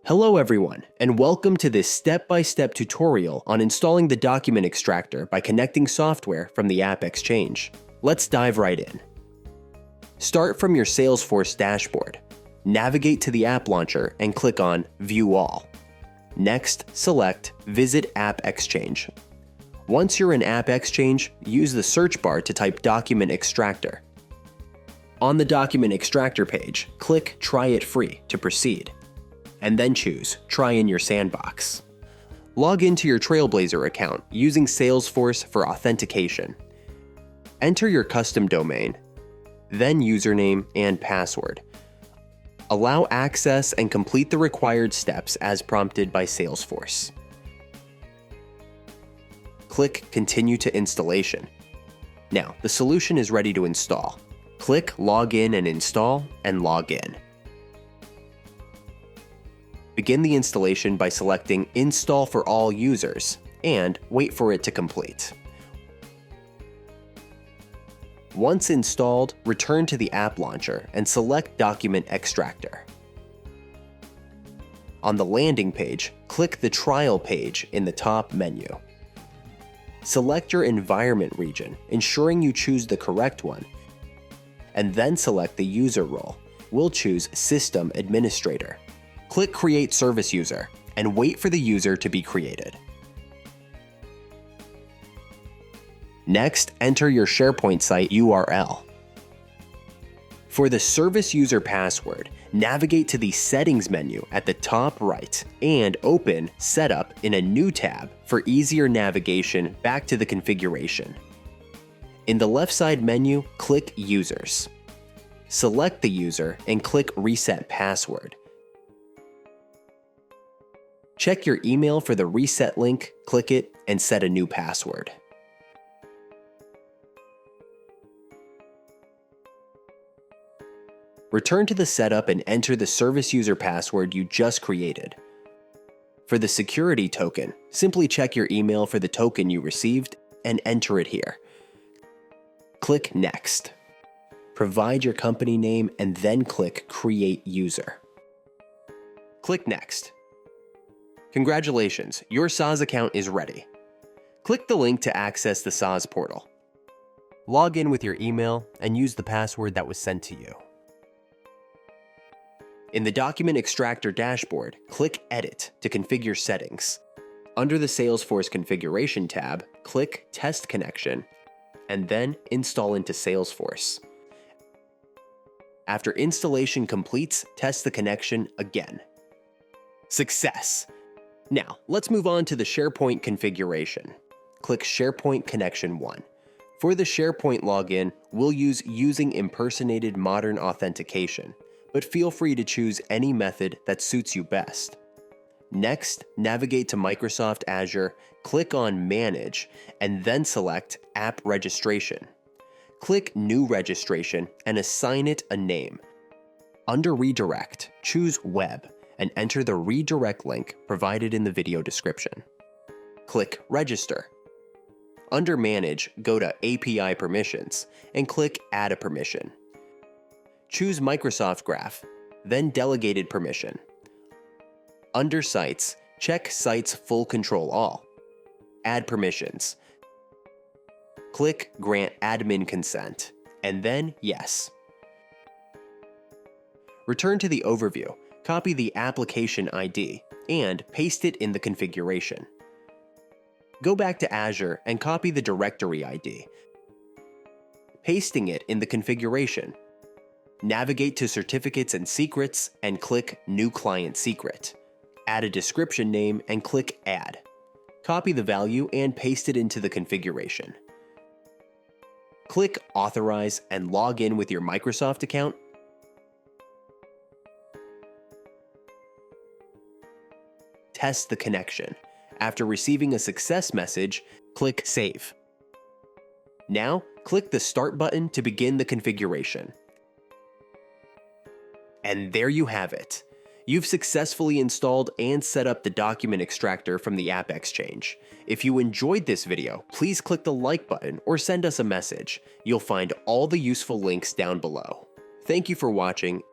Hello everyone, and welcome to this step-by-step tutorial on installing the Document Extractor by connecting software from the AppExchange. Let's dive right in. Start from your Salesforce dashboard. Navigate to the App Launcher and click on View All. Next, select Visit AppExchange. Once you're in AppExchange, use the search bar to type Document Extractor. On the Document Extractor page, click Try It Free to proceed, and then choose Try in your sandbox. Log into your Trailblazer account using Salesforce for authentication. Enter your custom domain, then username and password. Allow access and complete the required steps as prompted by Salesforce. Click Continue to Installation. Now, the solution is ready to install. Click Login and Install and log in. Begin the installation by selecting Install for all users and wait for it to complete. Once installed, return to the App Launcher and select Document Extractor. On the landing page, click the Trial page in the top menu. Select your environment region, ensuring you choose the correct one, and then select the user role. We'll choose System Administrator. Click Create Service User and wait for the user to be created. Next, enter your SharePoint site URL. For the service user password, navigate to the Settings menu at the top right and open Setup in a new tab for easier navigation back to the configuration. In the left side menu, click Users. Select the user and click Reset Password. Check your email for the reset link, click it, and set a new password. Return to the setup and enter the service user password you just created. For the security token, simply check your email for the token you received and enter it here. Click Next. Provide your company name and then click Create User. Click Next. Congratulations, your SaaS account is ready. Click the link to access the SaaS portal. Log in with your email and use the password that was sent to you. In the Document Extractor dashboard, click Edit to configure settings. Under the Salesforce Configuration tab, click Test Connection, and then Install into Salesforce. After installation completes, test the connection again. Success! Now, let's move on to the SharePoint configuration. Click SharePoint Connection 1. For the SharePoint login, we'll use Using Impersonated Modern Authentication, but feel free to choose any method that suits you best. Next, navigate to Microsoft Azure, click on Manage, and then select App Registration. Click New Registration and assign it a name. Under Redirect, choose Web and enter the redirect link provided in the video description. Click Register. Under Manage, go to API Permissions and click Add a Permission. Choose Microsoft Graph, then Delegated Permission. Under Sites, check Sites Full Control All. Add Permissions. Click Grant Admin Consent, and then Yes. Return to the overview, copy the application ID, and paste it in the configuration. Go back to Azure and copy the directory ID, pasting it in the configuration. Navigate to Certificates and Secrets and click New Client Secret. Add a description name and click Add. Copy the value and paste it into the configuration. Click Authorize and log in with your Microsoft account. Test the connection. After receiving a success message, click Save. Now, click the Start button to begin the configuration. And there you have it. You've successfully installed and set up the Document Extractor from the AppExchange. If you enjoyed this video, please click the like button or send us a message. You'll find all the useful links down below. Thank you for watching,